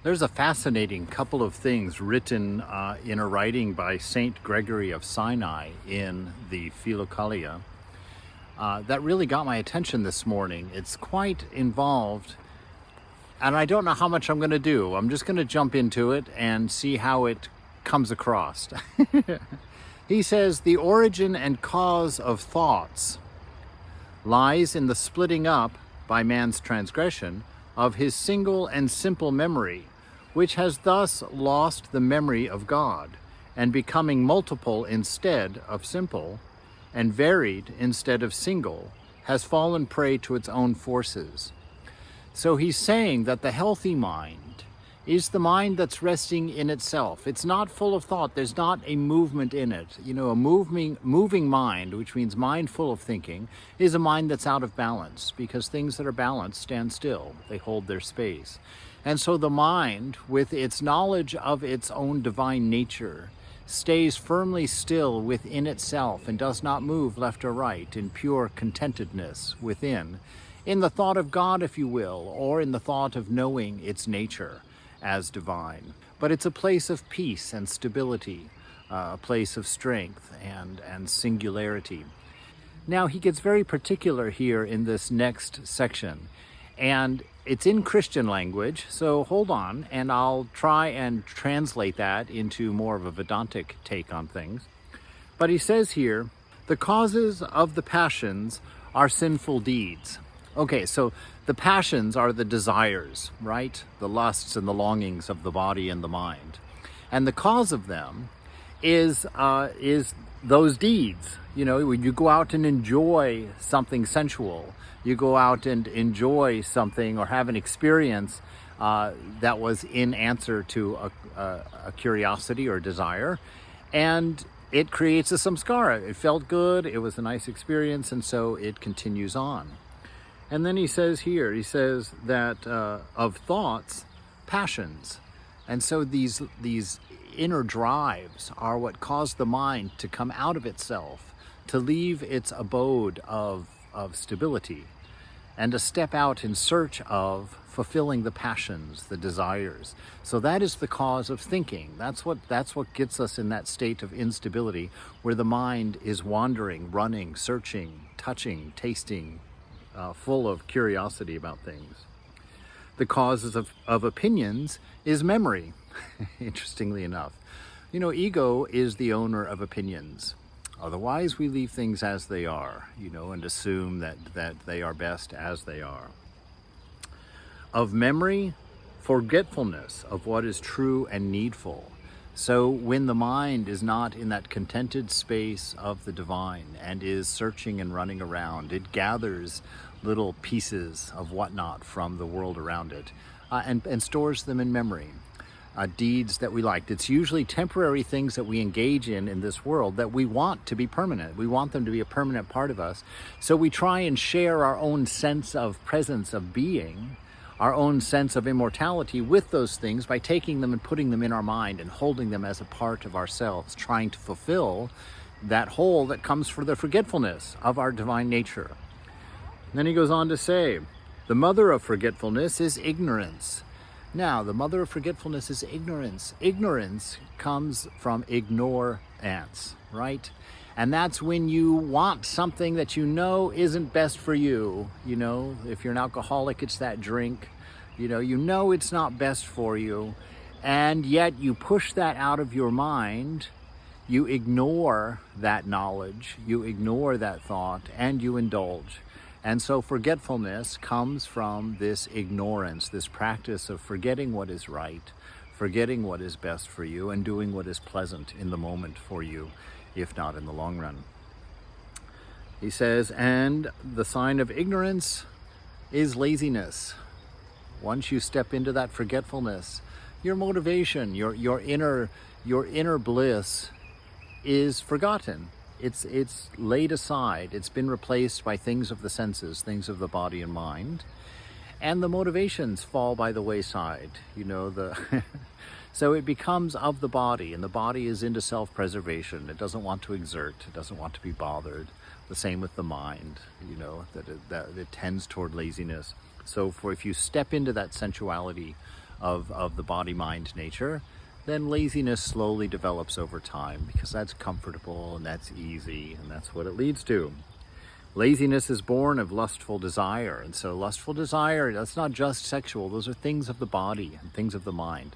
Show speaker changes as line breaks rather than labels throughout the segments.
There's a fascinating couple of things written in a writing by Saint Gregory of Sinai in the Philokalia that really got my attention this morning. It's quite involved, and I don't know how much I'm going to do. I'm just going to jump into it and see how it comes across. He says, the origin and cause of thoughts lies in the splitting up, by man's transgression, of his single and simple memory, which has thus lost the memory of God, and becoming multiple instead of simple, and varied instead of single, has fallen prey to its own forces. So he's saying that the healthy mind is the mind that's resting in itself. It's not full of thought. There's not a movement in it. You know, a moving mind, which means mind full of thinking, is a mind that's out of balance, because things that are balanced stand still. They hold their space. And so the mind, with its knowledge of its own divine nature, stays firmly still within itself and does not move left or right in pure contentedness within, in the thought of God, if you will, or in the thought of knowing its nature as divine. But it's a place of peace and stability, a place of strength and singularity. Now he gets very particular here in this next section, and it's in Christian language, so hold on, and I'll try and translate that into more of a Vedantic take on things. But he says here, the causes of the passions are sinful deeds. Okay, so the passions are the desires, right? The lusts and the longings of the body and the mind. And the cause of them is those deeds. You know, when you go out and enjoy something sensual, you go out and enjoy something or have an experience that was in answer to a curiosity or desire, and it creates a samskara. It felt good, it was a nice experience, and so it continues on. And then he says here, he says that of thoughts, passions. And so these inner drives are what cause the mind to come out of itself, to leave its abode of stability, and to step out in search of fulfilling the passions, the desires. So that is the cause of thinking. That's what gets us in that state of instability, where the mind is wandering, running, searching, touching, tasting, full of curiosity about things. The causes of opinions is memory, interestingly enough. You know, ego is the owner of opinions. Otherwise, we leave things as they are, you know, and assume that they are best as they are. Of memory, forgetfulness of what is true and needful. So when the mind is not in that contented space of the divine and is searching and running around, it gathers little pieces of whatnot from the world around it and stores them in memory. Deeds that we liked. It's usually temporary things that we engage in this world that we want to be permanent. We want them to be a permanent part of us. So we try and share our own sense of presence of being, our own sense of immortality with those things by taking them and putting them in our mind and holding them as a part of ourselves, trying to fulfill that hole that comes from the forgetfulness of our divine nature. And then he goes on to say, the mother of forgetfulness is ignorance. Now, the mother of forgetfulness is ignorance. Ignorance comes from ignore ants, right? And that's when you want something that you know isn't best for you. You know, if you're an alcoholic, it's that drink. You know it's not best for you. And yet you push that out of your mind. You ignore that knowledge. You ignore that thought, and you indulge. And so forgetfulness comes from this ignorance, this practice of forgetting what is right, forgetting what is best for you, and doing what is pleasant in the moment for you, if not in the long run. He says, and the sign of ignorance is laziness. Once you step into that forgetfulness, your motivation, your inner bliss is forgotten. It's laid aside. It's been replaced by things of the senses, things of the body and mind, and the motivations fall by the wayside. You know, so it becomes of the body, and the body is into self-preservation. It doesn't want to exert. It doesn't want to be bothered. The same with the mind. You know, that it tends toward laziness. So if you step into that sensuality of the body-mind nature, then laziness slowly develops over time, because that's comfortable and that's easy, and that's what it leads to. Laziness is born of lustful desire. And so lustful desire, that's not just sexual. Those are things of the body and things of the mind.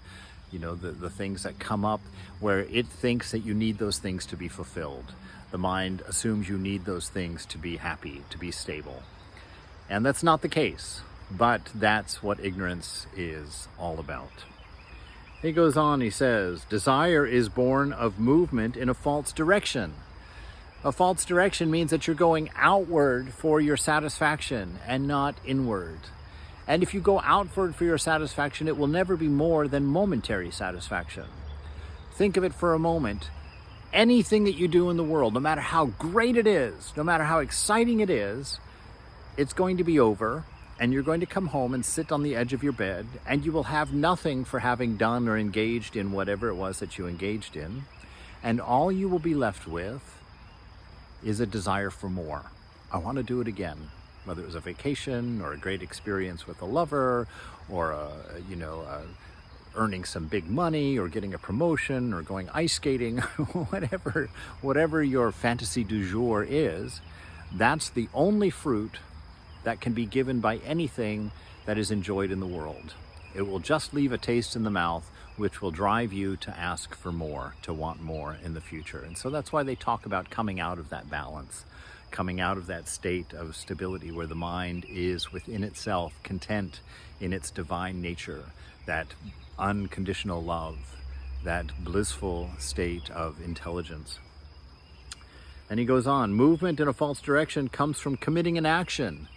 You know, the things that come up where it thinks that you need those things to be fulfilled. The mind assumes you need those things to be happy, to be stable. And that's not the case, but that's what ignorance is all about. He goes on, he says, desire is born of movement in a false direction. A false direction means that you're going outward for your satisfaction and not inward. And if you go outward for your satisfaction, it will never be more than momentary satisfaction. Think of it for a moment. Anything that you do in the world, no matter how great it is, no matter how exciting it is, it's going to be over, and you're going to come home and sit on the edge of your bed, and you will have nothing for having done or engaged in whatever it was that you engaged in. And all you will be left with is a desire for more. I want to do it again, whether it was a vacation or a great experience with a lover, or earning some big money, or getting a promotion, or going ice skating, whatever your fantasy du jour is. That's the only fruit that can be given by anything that is enjoyed in the world. It will just leave a taste in the mouth, which will drive you to ask for more, to want more in the future. And so that's why they talk about coming out of that balance, coming out of that state of stability where the mind is within itself, content in its divine nature, that unconditional love, that blissful state of intelligence. And he goes on, movement in a false direction comes from committing an action.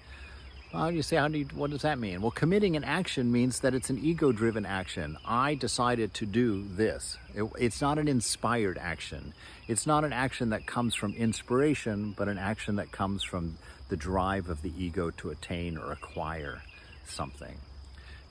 Well, you say, what does that mean? Well, committing an action means that it's an ego-driven action. I decided to do this. It's not an inspired action. It's not an action that comes from inspiration, but an action that comes from the drive of the ego to attain or acquire something.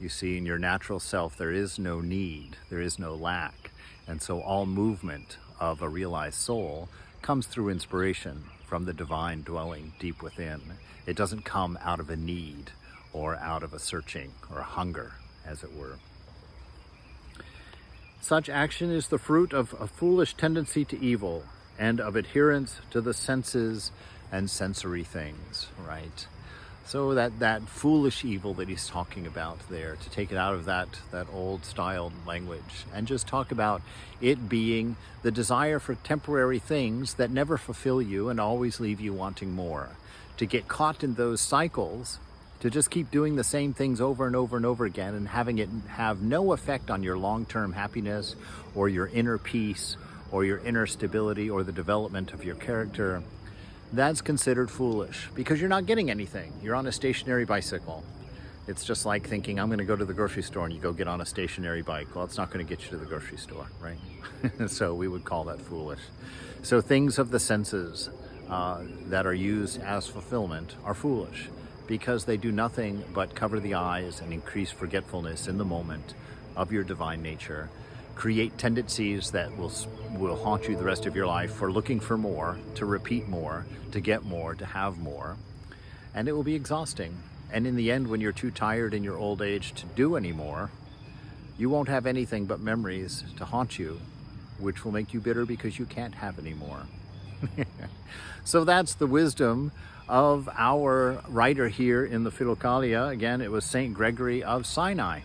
You see, in your natural self, there is no need, there is no lack. And so all movement of a realized soul comes through inspiration from the divine dwelling deep within. It doesn't come out of a need or out of a searching or a hunger, as it were. Such action is the fruit of a foolish tendency to evil and of adherence to the senses and sensory things, right? So that foolish evil that he's talking about there, to take it out of that old style language and just talk about it being the desire for temporary things that never fulfill you and always leave you wanting more. To get caught in those cycles, to just keep doing the same things over and over and over again and having it have no effect on your long-term happiness or your inner peace or your inner stability or the development of your character, that's considered foolish because you're not getting anything. You're on a stationary bicycle. It's just like thinking, I'm going to go to the grocery store, and you go get on a stationary bike. Well, it's not going to get you to the grocery store, right? So we would call that foolish. So things of the senses that are used as fulfillment are foolish because they do nothing but cover the eyes and increase forgetfulness in the moment of your divine nature, create tendencies that will haunt you the rest of your life for looking for more, to repeat more, to get more, to have more. And it will be exhausting. And in the end, when you're too tired in your old age to do any more, you won't have anything but memories to haunt you, which will make you bitter because you can't have any more. So that's the wisdom of our writer here in the Philokalia. Again, it was Saint Gregory of Sinai.